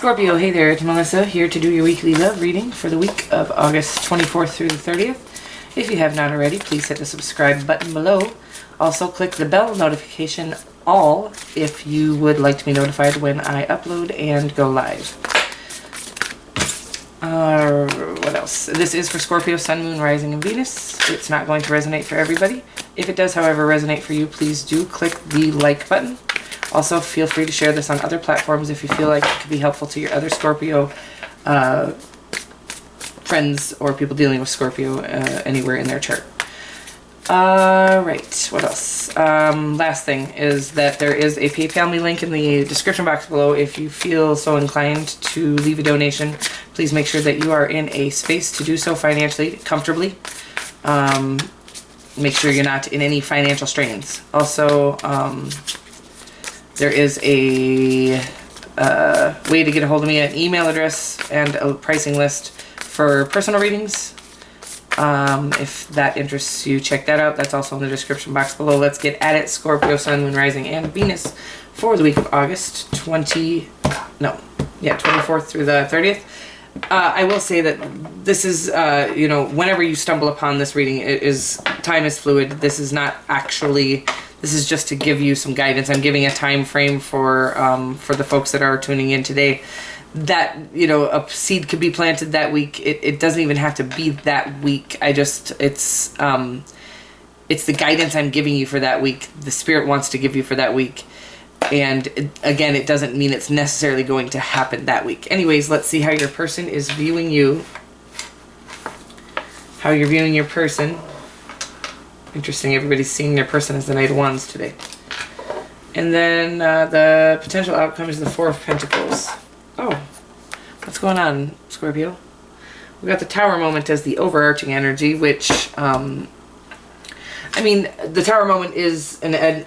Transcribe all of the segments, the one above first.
Scorpio, hey there, it's Melissa here to do your weekly love reading for the week of August 24th through the 30th. If you have not already, please hit the subscribe button below. Also, click the bell notification all if you would like to be notified when I upload and go live. What else? This is for Scorpio, Sun, Moon, Rising, and Venus. It's not going to resonate for everybody. If it does, however, resonate for you, please do click the like button. Also, feel free to share this on other platforms if you feel like it could be helpful to your other Scorpio friends or people dealing with Scorpio anywhere in their chart. Right, what else? Last thing is that there is a PayPal me link in the description box below. If you feel so inclined to leave a donation, please make sure that you are in a space to do so financially, comfortably. Make sure you're not in any financial strains. Also, there is a way to get a hold of me, an email address and a pricing list for personal readings. If that interests you, check that out. That's also in the description box below. Let's get at it. Scorpio, Sun, Moon, Rising, and Venus for the week of August 24th through the 30th. I will say that this is, whenever you stumble upon this reading, time is fluid. This is not actually... This is just to give you some guidance. I'm giving a time frame for the folks that are tuning in today. That, a seed could be planted that week. It doesn't even have to be that week. It's the guidance I'm giving you for that week. The Spirit wants to give you for that week. And again, it doesn't mean it's necessarily going to happen that week. Anyways, let's see how your person is viewing you. How you're viewing your person. Interesting, everybody's seeing their person as the Knight of Wands today. And then the potential outcome is the Four of Pentacles. Oh, what's going on, Scorpio? We got the Tower moment as the overarching energy, which, the Tower moment is an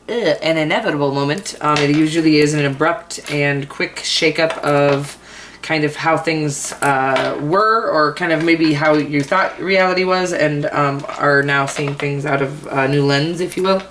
inevitable moment. It usually is an abrupt and quick shakeup of kind of how things were, or kind of maybe how you thought reality was, and are now seeing things out of a new lens, if you will.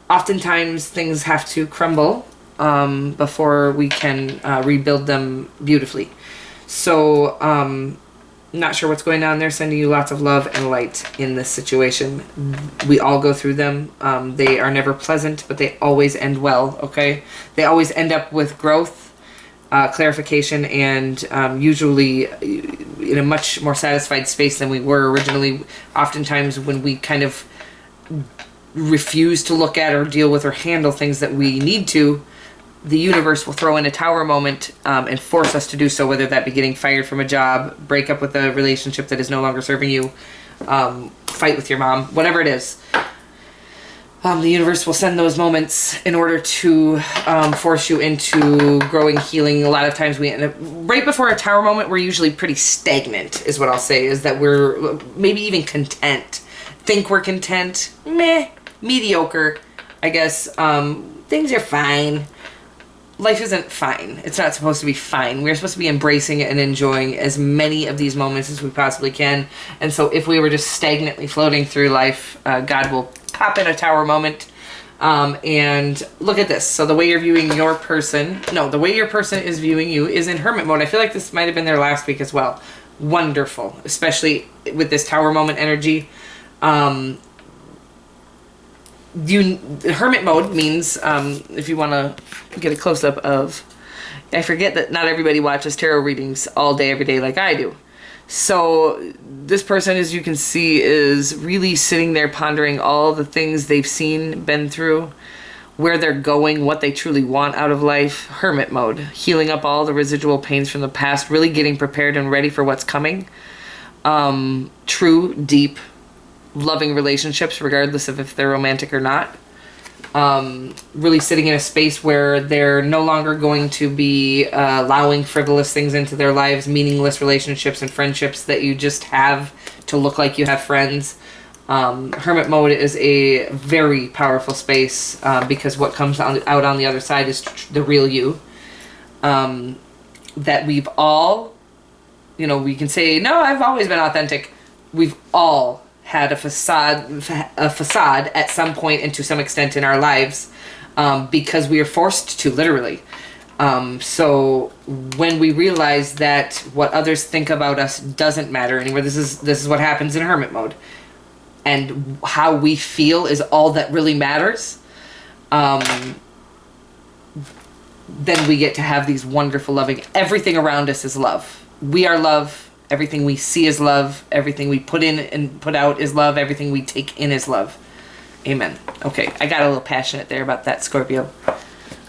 Oftentimes things have to crumble before we can rebuild them beautifully. So not sure what's going on there. Sending you lots of love and light in this situation. We all go through them. They are never pleasant, but they always end well, okay? They always end up with growth, clarification, and usually in a much more satisfied space than we were originally. Oftentimes when we kind of refuse to look at or deal with or handle things that we need to, the universe will throw in a Tower moment and force us to do so, whether that be getting fired from a job, break up with a relationship that is no longer serving you, fight with your mom, whatever it is. The universe will send those moments in order to force you into growing, healing. A lot of times we end up, right before a Tower moment, we're usually pretty stagnant, is what I'll say, is that we're maybe even content. Think we're content. Meh. Mediocre, I guess. Things are fine. Life isn't fine. It's not supposed to be fine. We're supposed to be embracing and enjoying as many of these moments as we possibly can. And so if we were just stagnantly floating through life, God will pop in a Tower moment. And look at this. So the way you're viewing your person, the way your person is viewing you is in Hermit mode. I feel like this might have been there last week as well. Wonderful. Especially with this Tower moment energy. Hermit mode means, if you want to get a close-up of, I forget that not everybody watches tarot readings all day, every day like I do. So this person, as you can see, is really sitting there pondering all the things they've seen, been through, where they're going, what they truly want out of life. Hermit mode, healing up all the residual pains from the past, really getting prepared and ready for what's coming. True, deep, loving relationships, regardless of if they're romantic or not. Really sitting in a space where they're no longer going to be allowing frivolous things into their lives, meaningless relationships and friendships that you just have to look like you have friends. Hermit mode is a very powerful space because what comes out on the other side is the real you. That we've all, we can say, no, I've always been authentic. We've all had a facade at some point and to some extent in our lives, because we are forced to, literally. So when we realize that what others think about us doesn't matter anymore, this is what happens in hermit mode, and how we feel is all that really matters. Then we get to have these wonderful, loving, everything around us is love. We are love. Everything we see is love. Everything we put in and put out is love. Everything we take in is love. Amen. Okay, I got a little passionate there about that, Scorpio.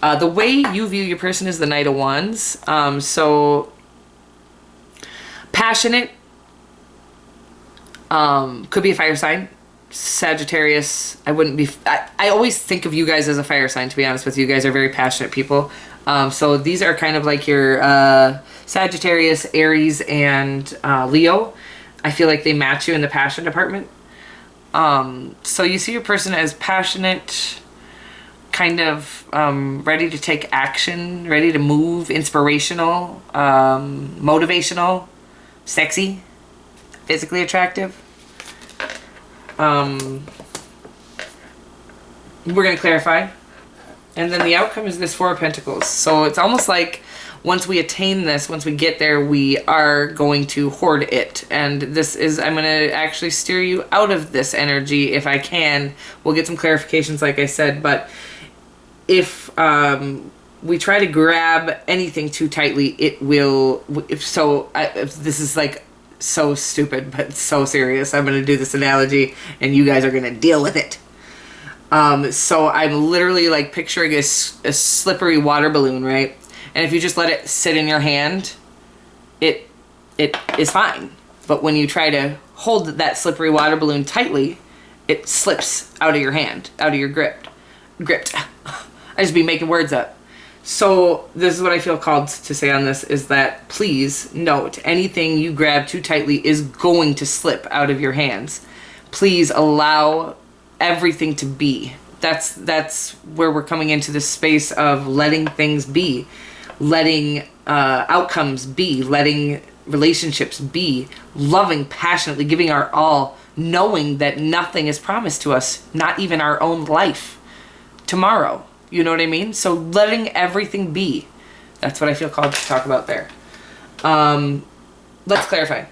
The way you view your person is the Knight of Wands. So passionate, could be a fire sign. Sagittarius, I wouldn't be, I always think of you guys as a fire sign, to be honest with you. You guys are very passionate people. So these are kind of like your Sagittarius, Aries, and Leo. I feel like they match you in the passion department. So you see your person as passionate, kind of ready to take action, ready to move, inspirational, motivational, sexy, physically attractive. We're going to clarify. And then the outcome is this Four of Pentacles. So it's almost like once we attain this, once we get there, we are going to hoard it. And this is, I'm going to actually steer you out of this energy if I can. We'll get some clarifications, like I said. But if we try to grab anything too tightly, it will. If this is like so stupid, but so serious. I'm going to do this analogy, and you guys are going to deal with it. So I'm literally like picturing a slippery water balloon, right? And if you just let it sit in your hand, it is fine. But when you try to hold that slippery water balloon tightly, it slips out of your hand, out of your grip. Gripped. I just be making words up. So this is what I feel called to say on this, is that please note, anything you grab too tightly is going to slip out of your hands. Please allow everything to be. That's where we're coming into this space of letting things be, letting outcomes be, letting relationships be, loving passionately, giving our all, knowing that nothing is promised to us, not even our own life tomorrow. You know what I mean? So letting everything be. That's what I feel called to talk about there. Let's clarify.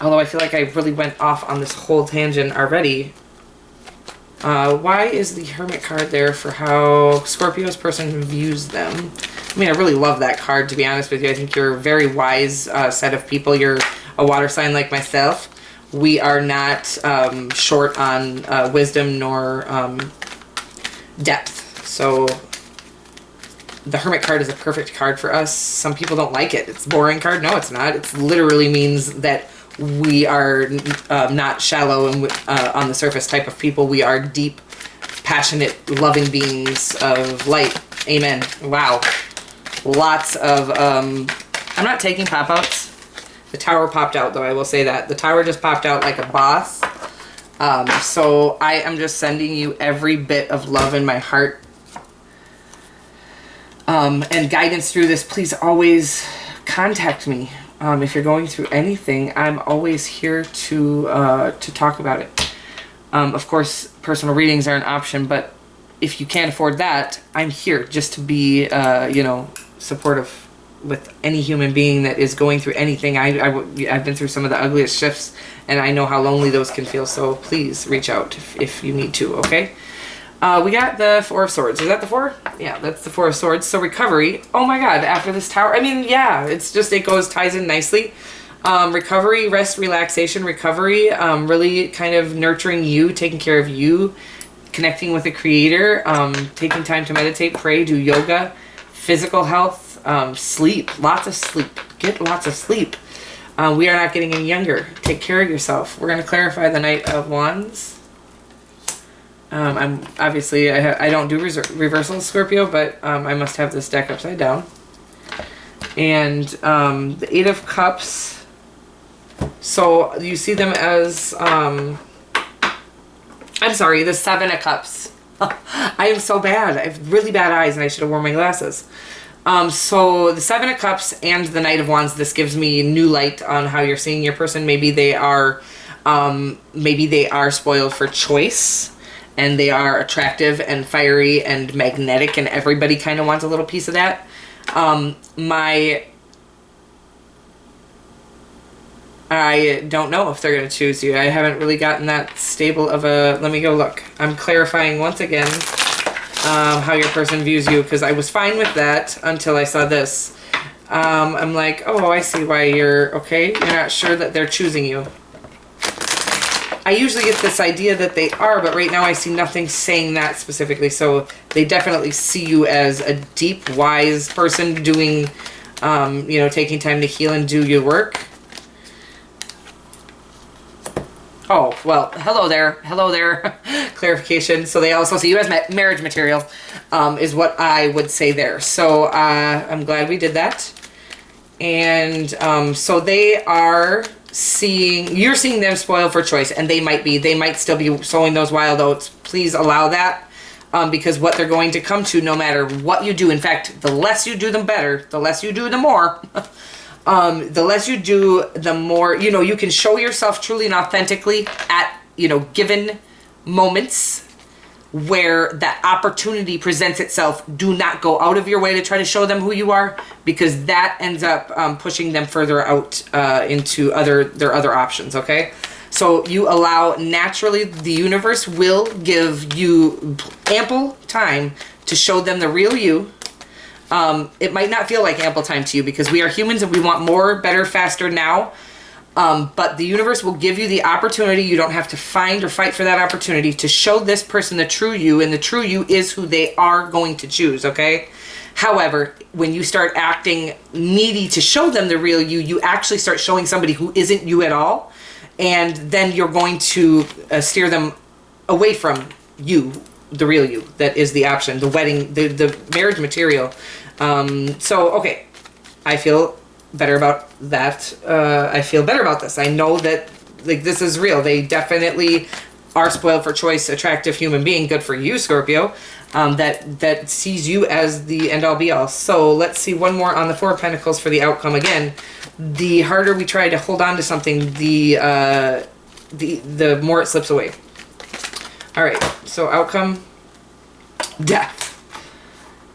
Although I feel like I really went off on this whole tangent already. Why is the Hermit card there for how Scorpio's person views them? I mean, I really love that card, to be honest with you. I think you're a very wise set of people. You're a water sign like myself. We are not short on wisdom nor depth. So the Hermit card is a perfect card for us. Some people don't like it. It's a boring card. No, it's not. It literally means that we are not shallow and on the surface type of people. We are deep, passionate, loving beings of light. Amen. Wow. Lots of, I'm not taking pop-outs. The Tower popped out, though, I will say that. The Tower just popped out like a boss. So I am just sending you every bit of love in my heart. And guidance through this. Please always contact me. If you're going through anything, I'm always here to talk about it. Of course, personal readings are an option, but if you can't afford that, I'm here just to be, supportive with any human being that is going through anything. I've been through some of the ugliest shifts, and I know how lonely those can feel. So please reach out if you need to. Okay. We got the Four of Swords. Is that the Four? Yeah, that's the Four of Swords. So recovery. Oh my God, after this Tower. I mean, yeah, it's just, it ties in nicely. Recovery, rest, relaxation, recovery, really kind of nurturing you, taking care of you, connecting with the Creator, taking time to meditate, pray, do yoga, physical health, sleep, lots of sleep. Get lots of sleep. We are not getting any younger. Take care of yourself. We're going to clarify the Knight of Wands. I'm obviously, I don't do reversals, Scorpio, but I must have this deck upside down. And the Eight of Cups. So you see them as, I'm sorry, the Seven of Cups. I am so bad. I have really bad eyes, and I should have worn my glasses. So the Seven of Cups and the Knight of Wands, this gives me new light on how you're seeing your person. Maybe they are spoiled for choice. And they are attractive and fiery and magnetic, and everybody kind of wants a little piece of that. I don't know if they're going to choose you. I haven't really gotten that stable of a... Let me go look. I'm clarifying once again how your person views you, because I was fine with that until I saw this. I'm like, oh, I see why you're... Okay, you're not sure that they're choosing you. I usually get this idea that they are, but right now I see nothing saying that specifically. So they definitely see you as a deep, wise person doing, you know, taking time to heal and do your work. Oh, well, hello there. Hello there. Clarification. So they also see you as marriage material, is what I would say there. So I'm glad we did that. And so they are seeing, you're seeing them spoiled for choice, and they might still be sowing those wild oats. Please allow that, because what they're going to come to, no matter what you do, in fact, the less you do, the better. The less you do, the more. The less you do, the more, you know, you can show yourself truly and authentically at, you know, given moments where that opportunity presents itself. Do not go out of your way to try to show them who you are, because that ends up pushing them further out into their other options, okay? So you allow, naturally, the universe will give you ample time to show them the real you. It might not feel like ample time to you, because we are humans and we want more, better, faster now. But the universe will give you the opportunity. You don't have to find or fight for that opportunity to show this person the true you, and the true you is who they are going to choose, okay? However, when you start acting needy to show them the real you, you actually start showing somebody who isn't you at all, and then you're going to steer them away from you, the real you. That is the option, the wedding, the marriage material. So, okay, I feel better about that. I feel better about this. I know that, like, this is real. They definitely are spoiled for choice, attractive human being. Good for you, Scorpio. That sees you as the end all be all. So let's see one more on the Four of Pentacles for the outcome. Again, the harder we try to hold on to something, the more it slips away. All right, so outcome, death.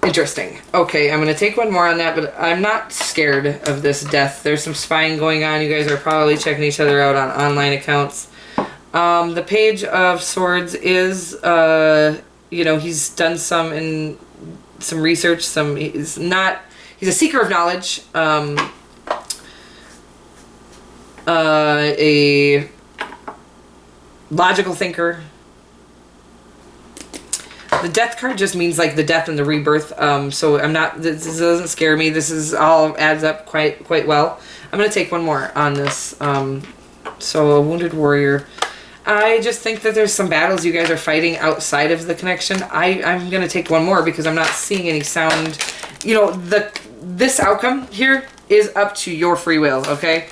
Interesting. Okay, I'm going to take one more on that, but I'm not scared of this death. There's some spying going on. You guys are probably checking each other out on online accounts. The Page of Swords is, you know, he's done some research. He's a seeker of knowledge. A logical thinker. The death card just means like the death and the rebirth. So this doesn't scare me. This is all adds up quite well. I'm going to take one more on this. So a wounded warrior. I just think that there's some battles you guys are fighting outside of the connection. I'm going to take one more because I'm not seeing any sound. You know, this outcome here is up to your free will, okay?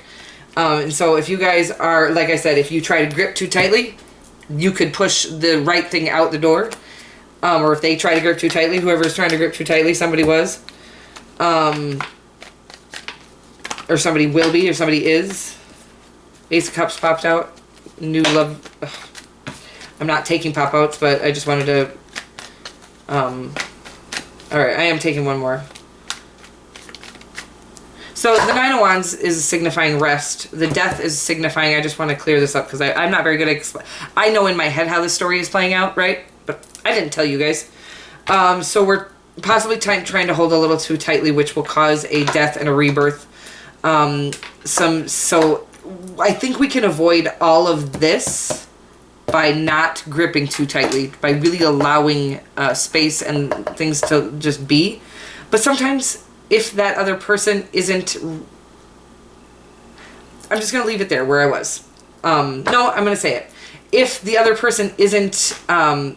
And so if you guys are, like I said, if you try to grip too tightly, you could push the right thing out the door. Or if they try to grip too tightly, whoever's trying to grip too tightly, somebody was. Or somebody will be, or somebody is. Ace of Cups popped out. New love. Ugh. I'm not taking pop-outs, but I just wanted to... Alright, I am taking one more. So the Nine of Wands is signifying rest. The death is signifying... I just want to clear this up because I'm not very good at... I know in my head how the story is playing out, right? But I didn't tell you guys. So we're possibly trying to hold a little too tightly, which will cause a death and a rebirth. So I think we can avoid all of this by not gripping too tightly, by really allowing space and things to just be. But sometimes if that other person isn't... I'm just going to leave it there where I was. No, I'm going to say it. If the other person isn't,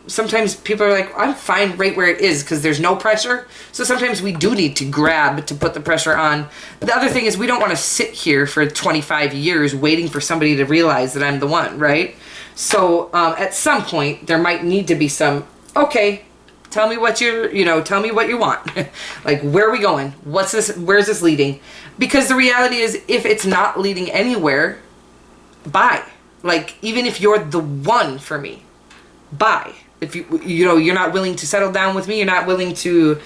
sometimes people are like, I'm fine right where it is because there's no pressure. So sometimes we do need to grab to put the pressure on. The other thing is we don't want to sit here for 25 years waiting for somebody to realize that I'm the one, right? So at some point there might need to be some, okay, tell me what tell me what you want. Like, where are we going? What's this? Where's this leading? Because the reality is, if it's not leading anywhere, bye. Like, even if you're the one for me, bye. if you're not willing to settle down with me, you're not willing to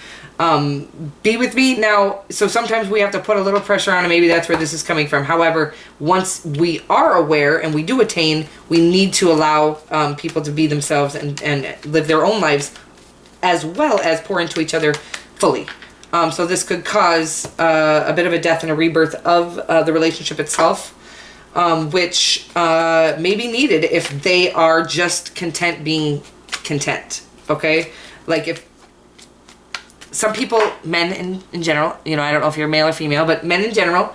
be with me now. So sometimes we have to put a little pressure on, and maybe that's where this is coming from. However, once we are aware and we do attain, we need to allow people to be themselves and live their own lives, as well as pour into each other fully. So this could cause a bit of a death and a rebirth of the relationship itself, which may be needed if they are just content being content. Okay, like if some people, men in general, I don't know if you're male or female, but men in general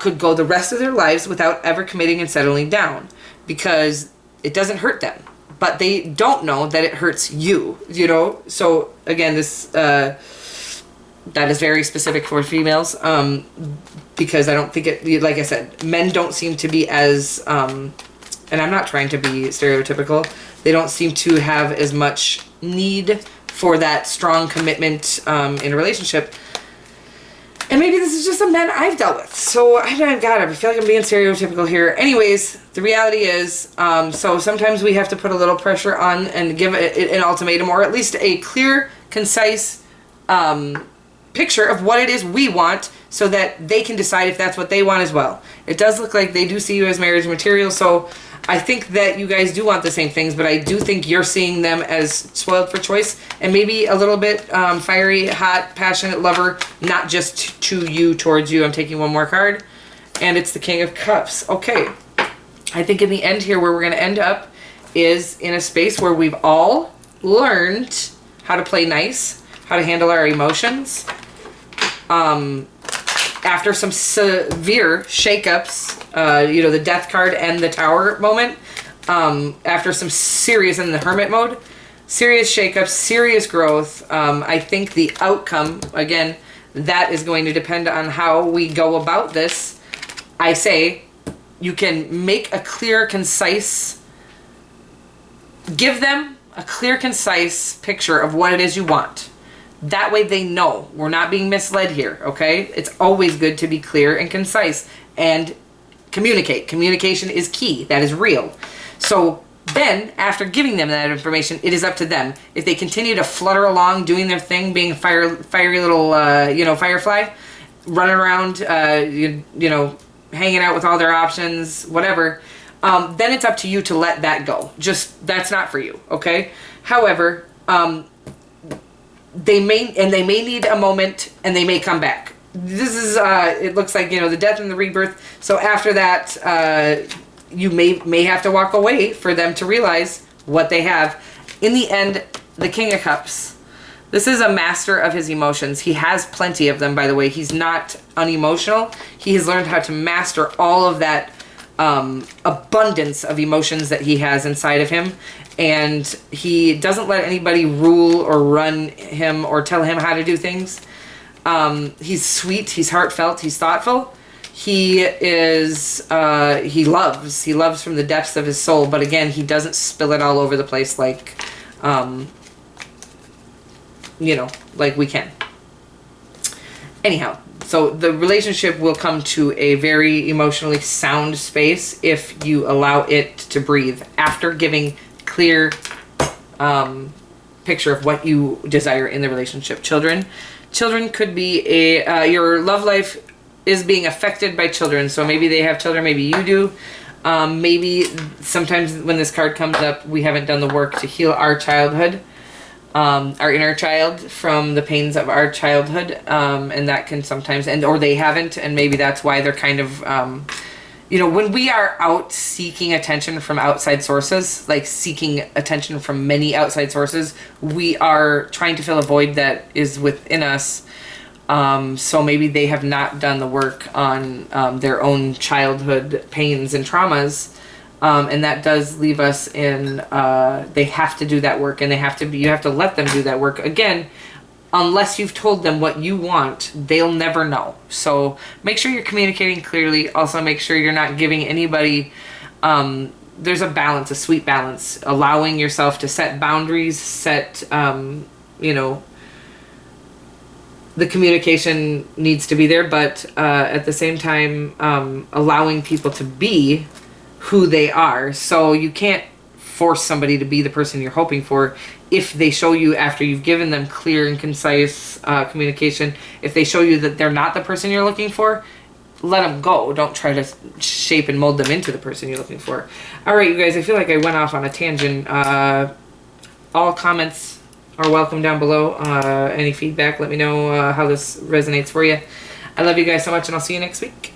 could go the rest of their lives without ever committing and settling down because it doesn't hurt them, but they don't know that it hurts you. So again, this that is very specific for females, because I don't think it, like I said, men don't seem to be as, and I'm not trying to be stereotypical, they don't seem to have as much need for that strong commitment in a relationship. And maybe this is just the men I've dealt with. So, I feel like I'm being stereotypical here. Anyways, the reality is, so sometimes we have to put a little pressure on and give an ultimatum, or at least a clear, concise picture of what it is we want, so that they can decide if that's what they want as well. It does look like they do see you as marriage material, so I think that you guys do want the same things, but I do think you're seeing them as spoiled for choice, and maybe a little bit fiery, hot, passionate lover, not just to you, towards you. I'm taking one more card, and it's the King of Cups. Okay, I think in the end here, where we're going to end up is in a space where we've all learned how to play nice, how to handle our emotions. After some severe shakeups, the Death card and the Tower moment, after some serious, in the Hermit mode, serious shakeups, serious growth, I think the outcome, again, that is going to depend on how we go about this. I say you can make a clear, concise, give them a clear, concise picture of what it is you want. That way they know. We're not being misled here, okay? It's always good to be clear and concise and communicate. Communication is key. That is real. So then, after giving them that information, it is up to them. If they continue to flutter along, doing their thing, being a fiery little, firefly, running around, hanging out with all their options, whatever, then it's up to you to let that go. Just, that's not for you, okay? However, they may need a moment, and they may come back. This is, it looks like, the death and the rebirth. So after that, you may have to walk away for them to realize what they have. In the end, the King of Cups. This is a master of his emotions. He has plenty of them, by the way. He's not unemotional. He has learned how to master all of that abundance of emotions that he has inside of him. And he doesn't let anybody rule or run him or tell him how to do things. He's sweet, he's heartfelt, he's thoughtful. He is, he loves from the depths of his soul. But again, he doesn't spill it all over the place like, like we can. Anyhow, so the relationship will come to a very emotionally sound space if you allow it to breathe after giving clear picture of what you desire in the relationship. Children could be your love life is being affected by children. So maybe they have children, maybe you do. Maybe sometimes when this card comes up, we haven't done the work to heal our childhood, our inner child from the pains of our childhood, and that can sometimes, or they haven't, and maybe that's why they're kind of when we are out seeking attention from outside sources, like seeking attention from many outside sources, we are trying to fill a void that is within us. So maybe they have not done the work on their own childhood pains and traumas. And that does leave us in, they have to do that work, and you have to let them do that work. Again, unless you've told them what you want, they'll never know. So make sure you're communicating clearly. Also make sure you're not giving anybody, there's a balance, a sweet balance, allowing yourself to set boundaries, set, the communication needs to be there, but at the same time, allowing people to be who they are. So you can't force somebody to be the person you're hoping for. If they show you, after you've given them clear and concise communication, if they show you that they're not the person you're looking for, let them go. Don't try to shape and mold them into the person you're looking for. All right, you guys, I feel like I went off on a tangent. All comments are welcome down below. Any feedback, let me know how this resonates for you. I love you guys so much, and I'll see you next week.